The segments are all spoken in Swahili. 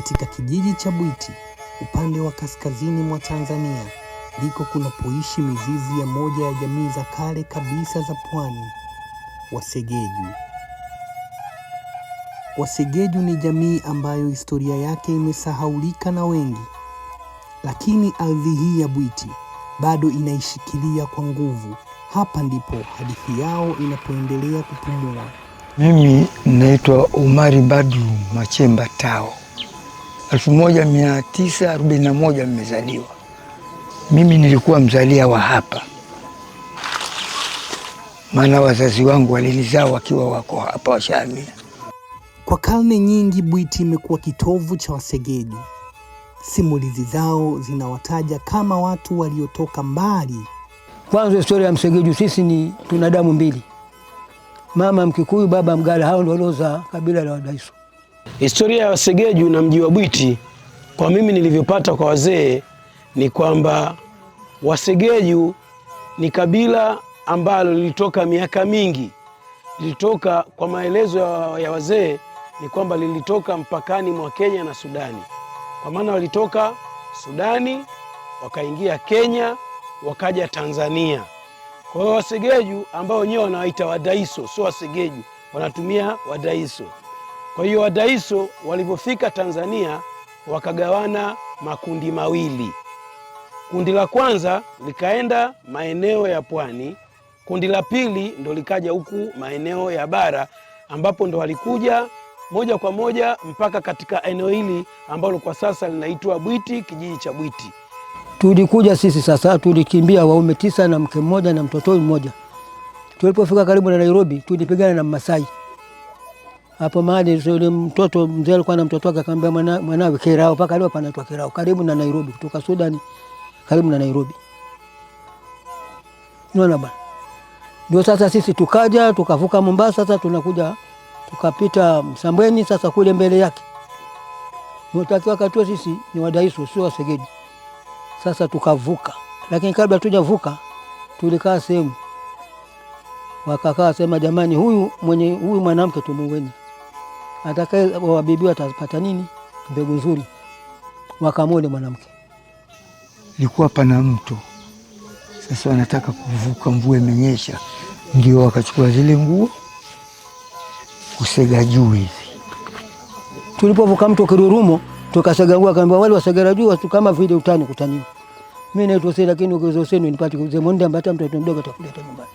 Katika kijiji cha Bwiti, upande wa kaskazini mwa Tanzania, ndiko kunapoishi mizizi ya moja ya jamii za kale kabisa za pwani, Wasegeju. Wasegeju ni jamii ambayo historia yake imesahaulika na wengi, lakini ardhi hii ya Bwiti bado inaishikilia kwa nguvu. Hapa ndipo hadithi yao inapoendelea kupumua. Mimi naitwa Omari Badru Machemba Tao. 1941 nimezaliwa. Mimi nilikuwa mzalia wa hapa, maana wazazi wangu walinizaa wakiwa wako hapa washahamia. Kwa karne nyingi Bwiti imekuwa kitovu cha Wasegeju. Simulizi zao zinawataja kama watu waliotoka mbali. Kwanza historia ya Msegeju, sisi tuna damu mbili, mama Mkikuyu, baba Mgala. Hao ndio walioza kabila la Wadaiso. Historia ya Wasegeju na mji wa Bwiti, kwa mimi nilivyopata kwa wazee, ni kwamba Wasegeju ni kabila ambalo lilitoka miaka mingi. Lilitoka, kwa maelezo ya wazee, ni kwamba lilitoka mpakani mwa Kenya na Sudani. Kwa maana walitoka Sudani, wakaingia Kenya, wakaja Tanzania. Kwa hiyo Wasegeju ambao wenyewe wanawaita Wadaiso, sio Wasegeju, wanatumia Wadaiso. Kwa hiyo Wadaiso walipofika Tanzania wakagawana makundi mawili. Kundi la kwanza likaenda maeneo ya pwani, kundi la pili ndo likaja huku maeneo ya bara, ambapo ndo walikuja moja kwa moja mpaka katika eneo hili ambalo kwa sasa linaitwa Bwiti, kijiji cha Bwiti. Tulikuja sisi sasa, tulikimbia waume 9 na mke mmoja na mtoto mmoja. Tulipofika karibu na Nairobi, tulipigana na Masai. Hapo mahali yule mtoto mzee alikuwa na mtoto wake, akamwambia mwanawe Kirao, mpaka leo panaitwa Kirao, karibu na Nairobi, kutoka Sudani karibu na Nairobi. Unaona bwana. Ndio sasa sisi tukaja tukavuka Mombasa, sasa tunakuja tukapita Msambweni, sasa kule mbele yake. Tunatakiwa katuo sisi ni Wadaiso, sio Wasegeju. Sasa tukavuka, lakini kabla tujavuka tulikaa sehemu. Wakakaa sema, jamani, huyu mwanamke tumuweni, atakaye wabibi atapata nini? Mbegu nzuri. Wakamwone mwanamke. Ilikuwa pana mto. Sasa wanataka kuvuka, mvua imenyesha, ndio wakachukua zile nguo kusega juu hivi. Tulipovuka mto Kirurumo tukasega nguo, akaambia wale wasegera juu watu kama vile utani kutani. Mimi naitwa Sera, lakini ukizo senu nipate kuzemonde ambata mtoto mdogo atakuleta nyumbani.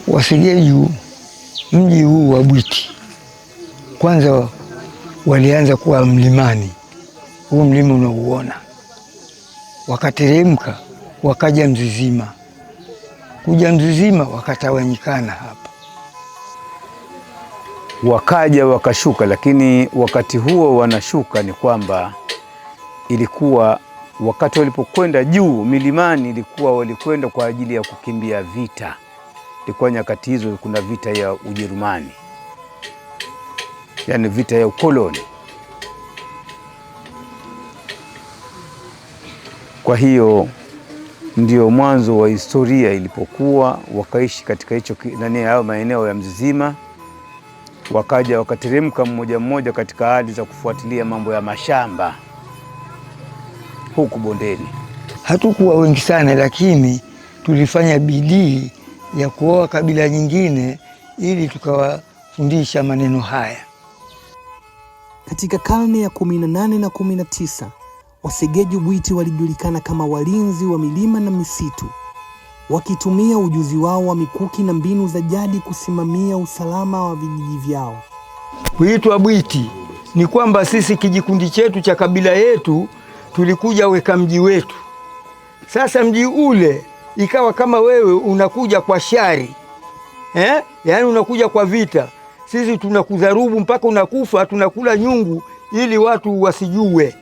Wasegeju mji huu wa Bwiti kwanza walianza kuwa mlimani, huu mlima unauona, wakateremka wakaja Mzizima, kuja Mzizima wakatawanyikana hapa, wakaja wakashuka. Lakini wakati huo wanashuka ni kwamba ilikuwa wakati walipokwenda juu milimani, ilikuwa walikwenda kwa ajili ya kukimbia vita. Ilikuwa nyakati hizo kuna vita ya Ujerumani, yani vita ya ukoloni. Kwa hiyo ndio mwanzo wa historia ilipokuwa wakaishi katika hicho hao maeneo ya Mzizima, wakaja wakateremka mmoja mmoja katika hali za kufuatilia mambo ya mashamba huku bondeni. Hatukuwa wengi sana, lakini tulifanya bidii ya kuoa kabila nyingine ili tukawafundisha maneno haya. Katika karne ya 18 na 19, Wasegeju Bwiti walijulikana kama walinzi wa milima na misitu, wakitumia ujuzi wao wa mikuki na mbinu za jadi kusimamia usalama wa vijiji vyao. Kuitwa Bwiti ni kwamba sisi kijikundi chetu cha kabila yetu tulikuja weka mji wetu. Sasa mji ule ikawa kama wewe unakuja kwa shari, yaani unakuja kwa vita. Sisi tunakudharubu mpaka unakufa, tunakula nyungu ili watu wasijue.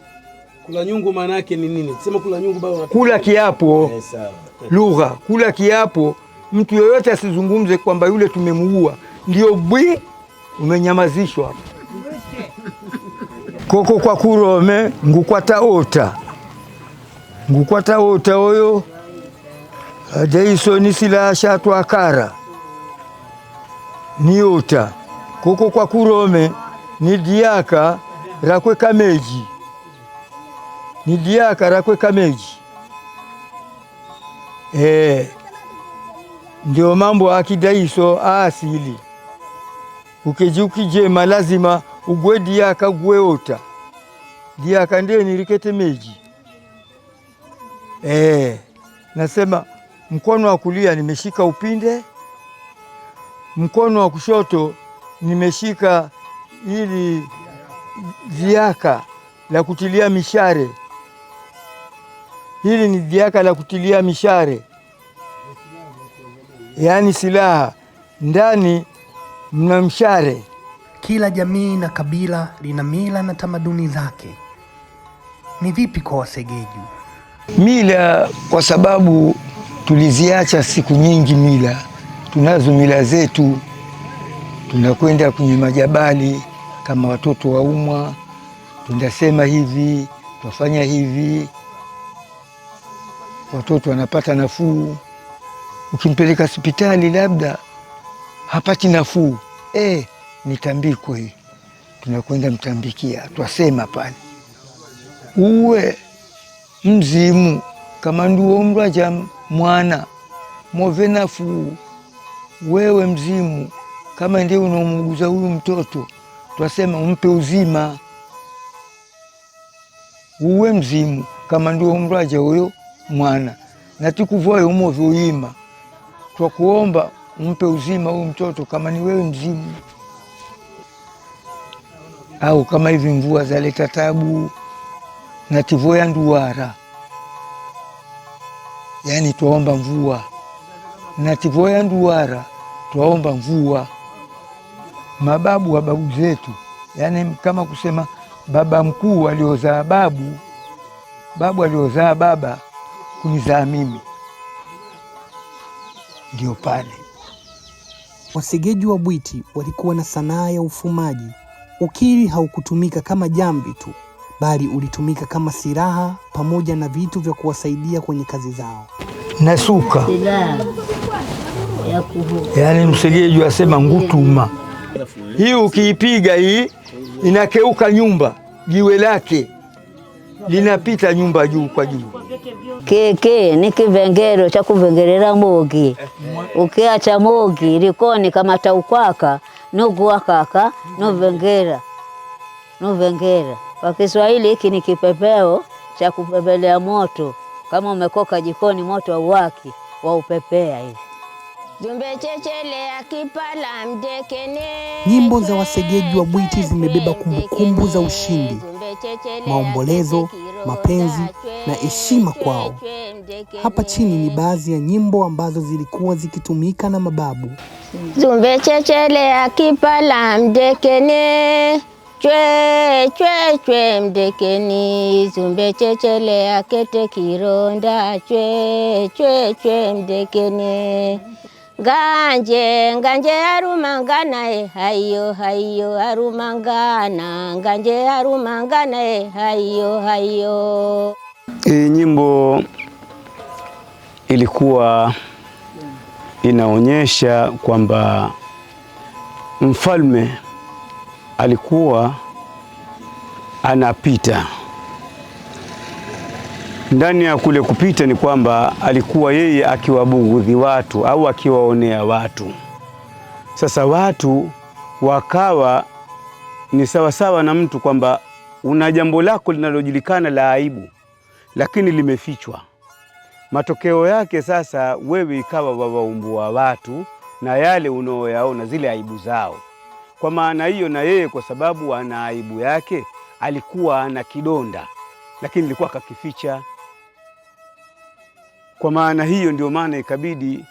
Kula nyungu maana yake ni nini? Sema kula nyungu baba. Kula kiapo. Lugha, kula kiapo, mtu yoyote asizungumze kwamba yule tumemuua. Ndio bwi umenyamazishwa. Koko kwa kurome ngukwata ota. Ngukwata ota oyo Daiso ni silaha shatwakara niota koko kwa kurome ni diaka rakwe kameji ndio mambo akidaiso asili ukijema lazima ugwe diaka ugwe ota diaka ndiye nirikete meji. Nasema mkono wa kulia nimeshika upinde, mkono wa kushoto nimeshika ili diaka la kutilia mishare. Hili ni diaka la kutilia mishare, yaani silaha ndani mna mshare. Kila jamii na kabila lina mila na tamaduni zake. Ni vipi kwa Wasegeju? Mila kwa sababu tuliziacha siku nyingi mila. Tunazo mila zetu, tunakwenda kwenye majabali kama watoto waumwa, tunasema hivi, twafanya hivi, watoto wanapata nafuu. Ukimpeleka hospitali labda hapati nafuu, nitambiko hii, tunakwenda mtambikia, twasema pale uwe mzimu kama nduo mraja mwana move nafuu. Wewe mzimu kama ndiye unamuguza huyu mtoto, twasema umpe uzima. Uwe mzimu kama nduo mraja huyo mwana natikuvoye umove uyima, twakuomba umpe uzima huyu mtoto kama ni wewe mzimu. Au kama hivi mvua zaleta tabu nativoya nduwara, yani twaomba mvua. Nativoya nduwara twaomba mvua. Mababu wa babu zetu, yani kama kusema baba mkuu aliozaa babu, babu aliozaa baba kunizaa mimi, ndio pale. Wasegeju wa Bwiti walikuwa na sanaa ya ufumaji. Ukiri haukutumika kama jambi tu, bali ulitumika kama silaha pamoja na vitu vya kuwasaidia kwenye kazi zao. Nasuka yaani Msegeju asema ngutuma. Hii ukiipiga hii inakeuka nyumba, jiwe lake linapita nyumba juu kwa juu. Keke ni kivengero cha kuvengerera mogi. Ukiacha mogi likoni kama taukwaka nuguwa kaka novengera. Kwa Kiswahili hiki ni kipepeo cha kupepelea moto. Kama umekoka jikoni moto wa uwaki wa upepea hivi. Nyimbo za Wasegeju wa Bwiti zimebeba kumbukumbu za ushindi, maombolezo, mapenzi na heshima kwao. Hapa chini ni baadhi ya nyimbo ambazo zilikuwa zikitumika na mababu. Zumbe chechele akipala mdekene, chwe chwe chwe mdekeni. Zumbe chechele akete kironda, chwe chwe chwe mdekeni. Nganje arumangana hayo hayo arumangana, nganje arumangana hayo hayo. Nyimbo ilikuwa inaonyesha kwamba mfalme alikuwa anapita. Ndani ya kule kupita ni kwamba alikuwa yeye akiwabughudhi watu au akiwaonea watu. Sasa watu wakawa ni sawasawa na mtu kwamba una jambo lako linalojulikana la aibu, lakini limefichwa. Matokeo yake sasa wewe ikawa wawaumbua watu na yale unaoyaona zile aibu zao. Kwa maana hiyo na yeye kwa sababu ana aibu yake alikuwa ana kidonda, lakini alikuwa akakificha. Kwa maana hiyo ndio maana ikabidi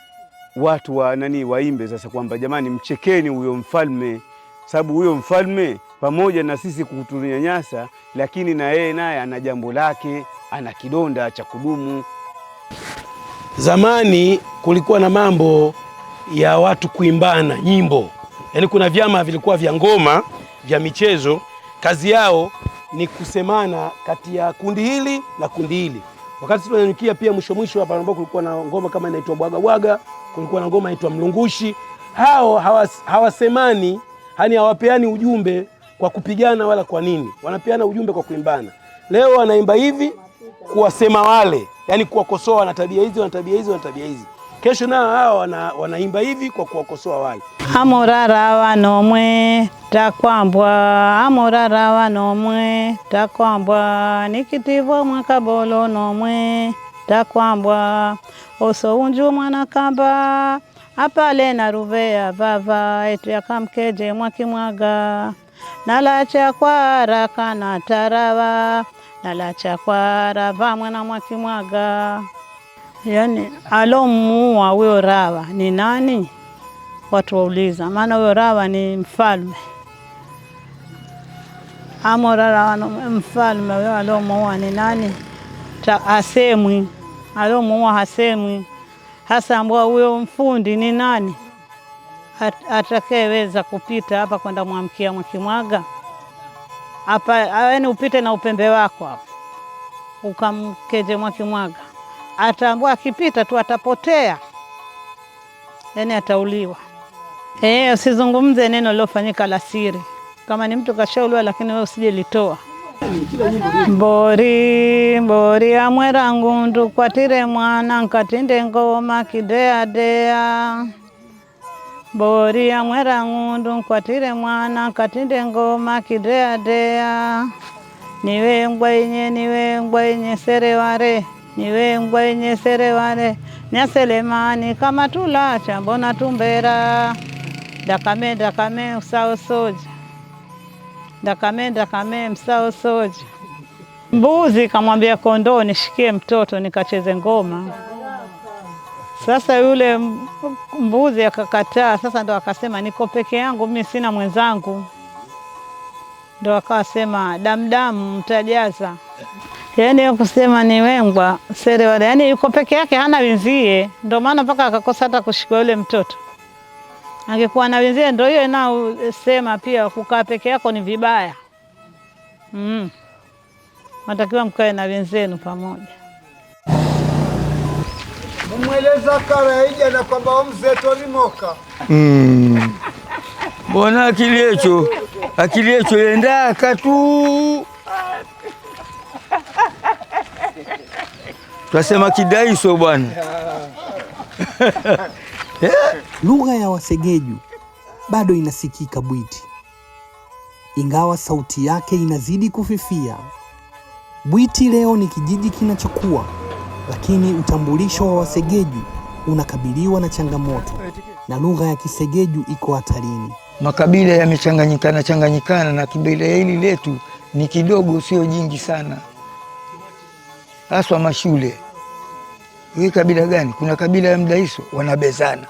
watu waimbe sasa kwamba jamani, mchekeni huyo mfalme, sababu huyo mfalme pamoja na sisi kutunyanyasa, lakini na yeye naye ana jambo lake, ana kidonda cha kudumu. Zamani kulikuwa na mambo ya watu kuimbana nyimbo, yaani kuna vyama vilikuwa vya ngoma vya michezo, kazi yao ni kusemana kati ya kundi hili na kundi hili. Wakati tunanyukia pia mwisho hapa ambapo kulikuwa na ngoma kama inaitwa bwaga bwaga, kulikuwa na ngoma inaitwa mlungushi. Hao hawasemani, yani hawapeani ujumbe kwa kupigana wala kwa nini. Wanapeana ujumbe kwa kuimbana. Leo wanaimba hivi kuwasema wale, yani kuwakosoa na tabia hizi na tabia hizi na tabia hizi. Kesho nao hao wanaimba hivi kwa kuwakosoa wale. Amorara wanomwe takwambwa, amorara wanomwe takwambwa, nikitivo mwakabolo nomwe takwambwa, oso unju mwana kamba apale na ruvea vava etu yakamkeje mwakimwaga, nalacha kwara kana tarawa, nalacha kwara va mwana mwakimwaga. Yani alomuua huyo Rawa ni nani? Watu wauliza, maana huyo Rawa ni mfalme. Amorara mfalme, huyo alomuua ni nani? Hasemwi. Alomuua hasemwi. Hasa ambao huyo mfundi ni nani? Atakayeweza kupita hapa kwenda mwamkia Mwakimwaga? Hapa yaani upite na upembe wako hapa ukamkeje Mwakimwaga, atambua akipita tu atapotea, yani atauliwa. Usizungumze neno lilofanyika la siri. Kama ni mtu kashauliwa, lakini wewe usije litoa. Mbori mbori amwera ngundu kwatire mwana nkatinde ngoma kidea dea. Mbori amwera ngundu kwatire mwana nkatinde ngoma kidea dea. Niwe ngwainye sereware, niwe ngwainye sereware, nyaselemani kama tulacha mbona tumbera. Dakame usao soja, dakame msao soja. Mbuzi kamwambia kondoo nishikie mtoto nikacheze ngoma. Sasa yule mbuzi akakataa. Sasa ndo akasema niko peke yangu, mimi sina mwenzangu. Ndo akasema damdamu mtajaza. Yani kusema ni wengwa serewale, yani yuko peke yake hana wenzie, ndo maana mpaka akakosa hata kushika yule mtoto. Angekuwa na wenzie ndo hiyo nao sema pia kukaa peke yako ni vibaya. Matakiwa mkae na wenzenu pamoja. Mweleza Karaija na kwamba mzee Tolimoka. Mbona akili yecho yendaka tu. Tunasema kidaiso bwana. Lugha ya Wasegeju bado inasikika Bwiti, ingawa sauti yake inazidi kufifia. Bwiti leo ni kijiji kinachokuwa, lakini utambulisho wa Wasegeju unakabiliwa na changamoto, na lugha ya Kisegeju iko hatarini. Makabila yamechanganyikana na kabila hili letu ni kidogo, sio jingi sana. Haswa mashule. Hii kabila gani? Kuna kabila ya Mdaiso wanabezana.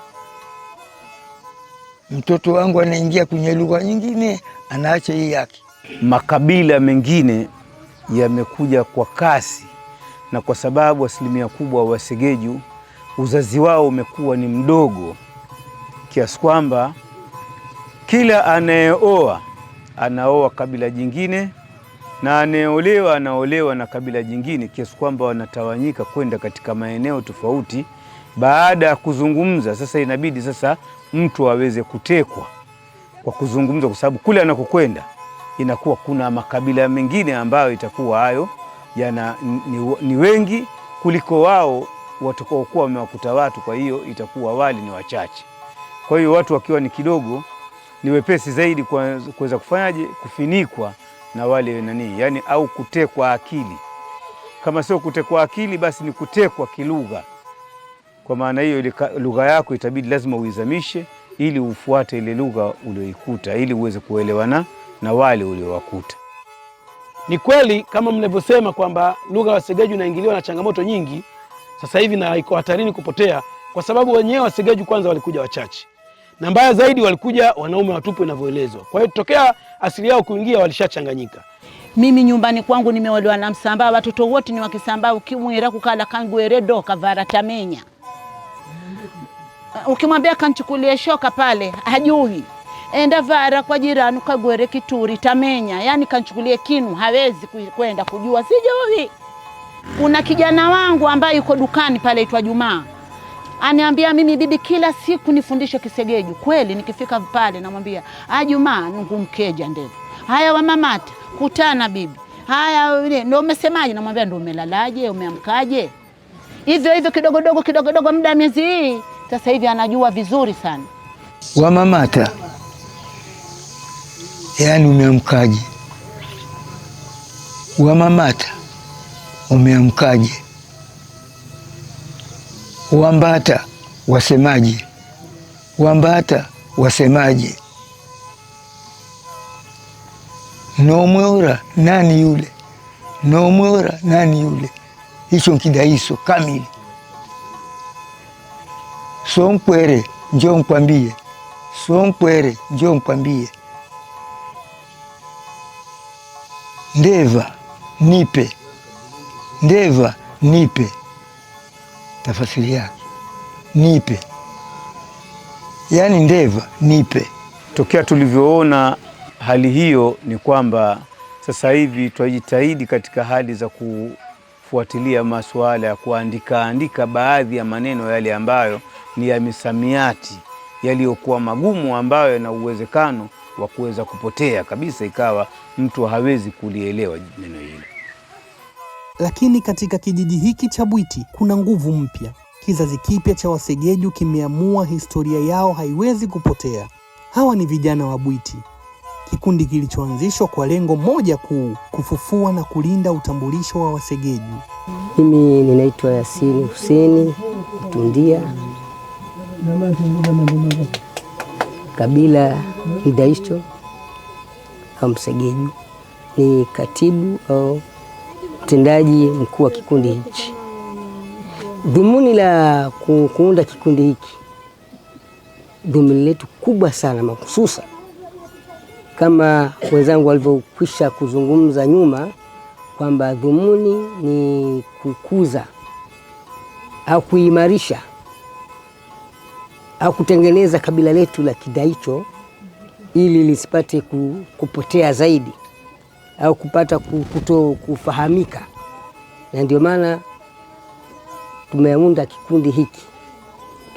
Mtoto wangu anaingia kwenye lugha nyingine, anaacha hii yake. Makabila mengine yamekuja kwa kasi, na kwa sababu asilimia kubwa wa Wasegeju uzazi wao umekuwa ni mdogo, kiasi kwamba kila anayeoa anaoa kabila jingine na anayeolewa anaolewa na kabila jingine, kiasi kwamba wanatawanyika kwenda katika maeneo tofauti. Baada ya kuzungumza sasa, inabidi sasa mtu aweze kutekwa kwa kuzungumza, kwa sababu kule anakokwenda inakuwa kuna makabila mengine ambayo itakuwa hayo ni wengi kuliko wao watakaokuwa wamewakuta watu. Kwa hiyo itakuwa wale ni wachache. Kwa hiyo watu wakiwa ni kidogo ni wepesi zaidi kuweza kufanyaje, kufinikwa na wale yani au kutekwa akili. Kama sio kutekwa akili, basi ni kutekwa kilugha. Kwa maana hiyo ile lugha yako itabidi lazima uizamishe ili ufuate ile lugha ulioikuta, ili uweze kuelewana na wale uliowakuta. Ni kweli kama mnavyosema kwamba lugha ya Wasegeju inaingiliwa na changamoto nyingi sasa hivi na iko hatarini kupotea, kwa sababu wenyewe Wasegeju kwanza walikuja wachache, na mbaya zaidi walikuja wanaume watupu inavyoelezwa. Kwa hiyo tokea asili yao kuingia walishachanganyika. Mimi nyumbani kwangu nimeolewa na Msambaa, watoto wote ni wa Kisambaa. Ukimwira kukala kangweredo kavara tamenya, ukimwambia kanchukulie shoka pale hajui, enda vara kwa jirani kagwere kituri tamenya, yani kanchukulie kinu hawezi kwenda kujua, sijui. Kuna kijana wangu ambaye yuko dukani pale aitwa Jumaa. Aniambia mimi bibi, kila siku nifundishe Kisegeju. Kweli nikifika pale namwambia, Jumaa ngumkeja ndevu. Haya wa mamata, kutana bibi. Haya ndio umesemaje? Namwambia ndio umelalaje, umeamkaje? Hivyo kidogo muda miezi hii. Sasa hivi anajua vizuri sana. Wa mamata. Yaani umeamkaje? Wa mamata. Umeamkaje? Wambata wasemaje? Wambata wasemaje? Nomweura nani yule? Nomweura nani yule? Hicho nkidaiso kamili. Sonkwere njoo nkwambie. Sonkwere njoo nkwambie. Ndeva nipe. Ndeva nipe. Tafasiri yake nipe, yaani ndeva nipe. Tokea tulivyoona hali hiyo ni kwamba sasa hivi twajitahidi katika hali za kufuatilia masuala ya kuandika baadhi ya maneno yale ambayo ni ya misamiati yaliyokuwa magumu, ambayo yana uwezekano wa kuweza kupotea kabisa, ikawa mtu hawezi kulielewa neno hilo. Lakini katika kijiji hiki cha Bwiti kuna nguvu mpya. Kizazi kipya cha Wasegeju kimeamua historia yao haiwezi kupotea. Hawa ni vijana wa Bwiti, kikundi kilichoanzishwa kwa lengo moja kuu: kufufua na kulinda utambulisho wa Wasegeju. Mimi ninaitwa Yasini Huseni Tundia, kabila Kidaicho au Msegeju, ni katibu au mtendaji mkuu wa kikundi hichi. Dhumuni la kuunda kikundi hiki, dhumuni letu kubwa sana mahususa, kama wenzangu walivyokwisha kuzungumza nyuma, kwamba dhumuni ni kukuza au kuimarisha au kutengeneza kabila letu la Kidaicho ili lisipate kupotea zaidi au kupata kufahamika. Na ndio maana tumeunda kikundi hiki,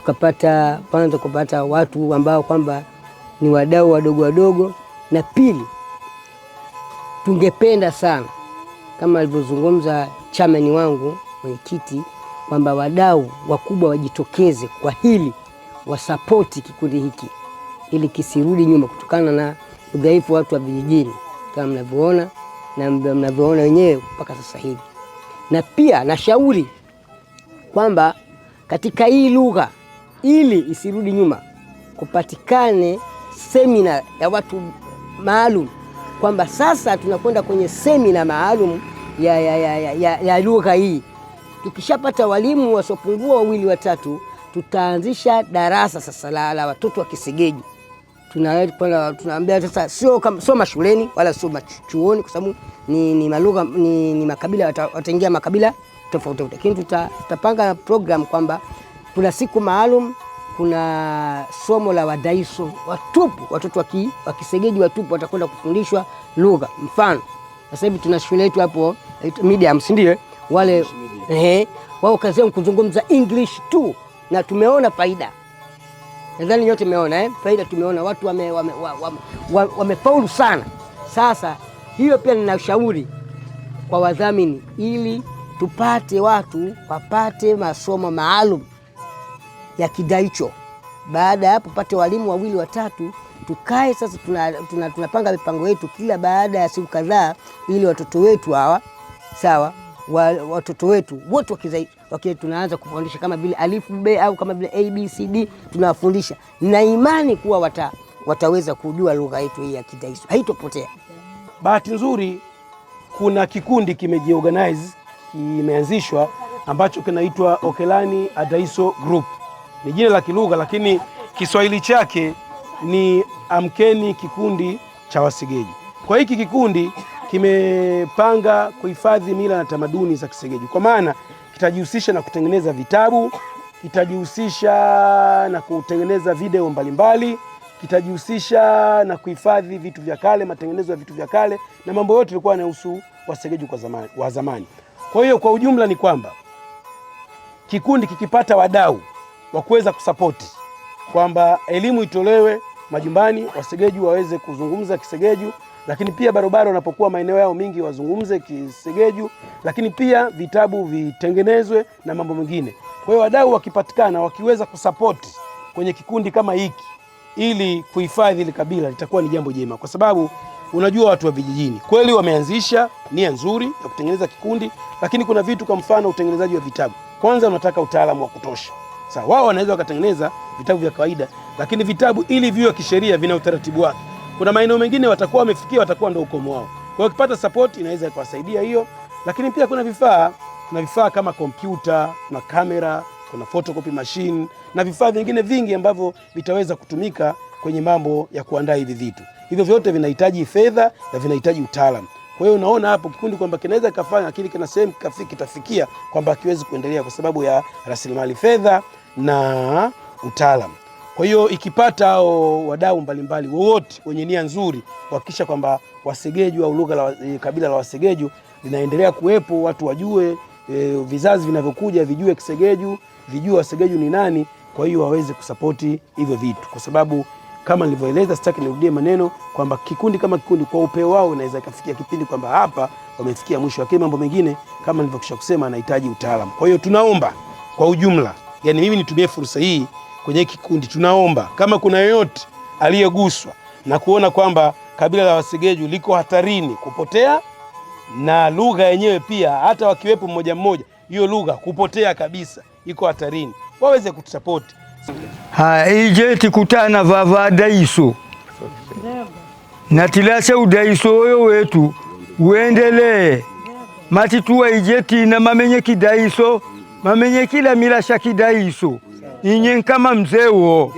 kupata watu ambao kwamba ni wadau wadogo, na pili, tungependa sana kama alivyozungumza chamani wangu mwenyekiti, kwamba wadau wakubwa wajitokeze kwa hili, wasapoti kikundi hiki ili kisirudi nyuma kutokana na udhaifu watu wa vijijini kama mnavyoona na mnavyoona wenyewe mpaka sasa hivi. Na pia nashauri kwamba katika hii lugha, ili isirudi nyuma, kupatikane semina ya watu maalum, kwamba sasa tunakwenda kwenye semina maalum ya lugha hii. Tukishapata walimu wasiopungua 2 watatu, tutaanzisha darasa sasa la watoto wa Kisegeju. Tunaambia sasa sio mashuleni wala sio chuoni, kwa sababu ni malugha ni makabila, wataingia makabila tofauti. Lakini tutapanga program kwamba kuna siku maalum, kuna somo la wadaiso watupu, watoto wa Kisegeju watupu watakwenda kufundishwa lugha. Mfano sasa hivi tuna shule yetu hapo medium, si ndio? Wale wao kazi yao kuzungumza English tu, na tumeona faida. Nadhani nyote tumeona faida, tumeona watu wamefaulu sana. Sasa hiyo pia ninashauri kwa wadhamini, ili tupate watu wapate masomo maalum ya Kidaicho. Baada ya hapo pate walimu 2 watatu, tukae sasa tunapanga mipango yetu kila baada ya siku kadhaa, ili watoto wetu hawa sawa, watoto wetu wote tunaanza kufundisha kama vile alifu be au kama vile ABCD tunawafundisha, na imani kuwa wataweza kujua lugha yetu hii ya Kidaicho, haitopotea. Bahati nzuri kuna kikundi kimejiorganize, kimeanzishwa, ambacho kinaitwa Okelani Adaiso Group. Ni jina la kilugha, lakini Kiswahili chake ni Amkeni Kikundi cha Wasegeju. Kwa hiki kikundi kimepanga kuhifadhi mila na tamaduni za Kisegeju, kwa maana kitajihusisha na kutengeneza vitabu, kitajihusisha na kutengeneza video mbalimbali, kitajihusisha na kuhifadhi vitu vya kale, matengenezo ya vitu vya kale na mambo yote yalikuwa yanahusu Wasegeju wa zamani. Kwa hiyo kwa ujumla ni kwamba kikundi kikipata wadau wa kuweza kusapoti kwamba elimu itolewe majumbani, Wasegeju waweze kuzungumza Kisegeju, lakini pia barobaro wanapokuwa maeneo yao mingi wazungumze Kisegeju, lakini pia vitabu vitengenezwe na mambo mengine. Kwa hiyo wadau wakipatikana wakiweza kusapoti kwenye kikundi kama hiki ili kuhifadhi ile kabila, litakuwa ni jambo jema, kwa sababu unajua watu wa vijijini kweli wameanzisha nia nzuri ya kutengeneza kikundi, lakini kuna vitu, kwa mfano utengenezaji wa vitabu, kwanza unataka utaalamu wa kutosha. Sasa wao wanaweza wakatengeneza vitabu vya kawaida, lakini vitabu ili viwe kisheria vina utaratibu wake. Kuna maeneo mengine watakuwa wamefikia, watakuwa ndio ukomo wao. Kwa hiyo ukipata support inaweza kuwasaidia hiyo, lakini pia kuna vifaa kama kompyuta, kuna kamera, kuna photocopy machine na vifaa vingine vingi ambavyo vitaweza kutumika kwenye mambo ya kuandaa hivi vitu. Hivyo vyote vinahitaji fedha na vinahitaji utaalamu. Kwa hiyo unaona hapo kikundi kwamba kinaweza kafanya, lakini kina sehemu kitafikia kwamba hakiwezi kuendelea kwa sababu ya rasilimali fedha na utaalamu. Kwa hiyo ikipata hao wadau mbalimbali wowote wenye nia nzuri kuhakikisha kwamba Wasegeju au lugha la kabila la Wasegeju linaendelea kuwepo, watu wajue, vizazi vinavyokuja vijue Kisegeju, vijue Wasegeju ni nani, kwa hiyo waweze kusapoti hivyo vitu, kwa sababu kama nilivyoeleza, sitaki nirudie maneno kwamba kikundi kama kikundi kwa upeo wao inaweza ikafikia kipindi kwamba hapa wamefikia mwisho, lakini mambo mengine kama nilivyokwisha kusema anahitaji utaalamu. Kwa hiyo tunaomba kwa ujumla, yani mimi nitumie fursa hii kwenye kikundi, tunaomba kama kuna yoyote aliyeguswa na kuona kwamba kabila la Wasegeju liko hatarini kupotea, na lugha yenyewe pia hata wakiwepo mmoja mmoja, hiyo lugha kupotea kabisa, iko hatarini, waweze kutusapoti. Ije tikutana vava daiso na tilasha udaiso oyo wetu uendelee matituwa ije tina mamenye kidaiso, mamenye kila milasha kidaiso inye kama mzeo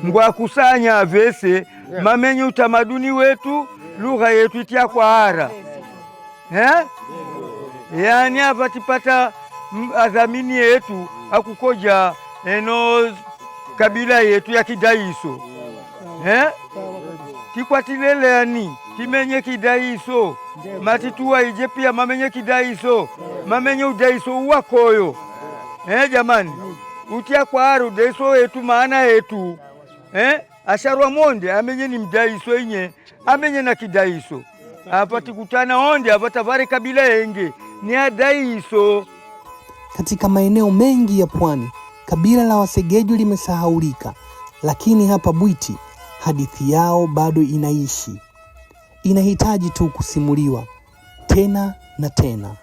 ngwakusanya avese mamenye utamaduni wetu, lugha yetu itia kwa hara yani avatipata adhamini yetu akukoja eno kabila yetu ya kidaiso tikwatileleani kimenye kidaiso matituwa ije pia mamenye kidaiso, mamenye udaiso uwakoyo jamani, utia kwa hara udaiso wetu maana yetu asharwa monde amenye ni mdaiso inye amenye na kidaiso hapa tikutana onde hapa tavari kabila enge ni adaiso. Katika maeneo mengi ya pwani kabila la Wasegeju limesahaulika, lakini hapa Bwiti hadithi yao bado inaishi, inahitaji tu kusimuliwa tena na tena.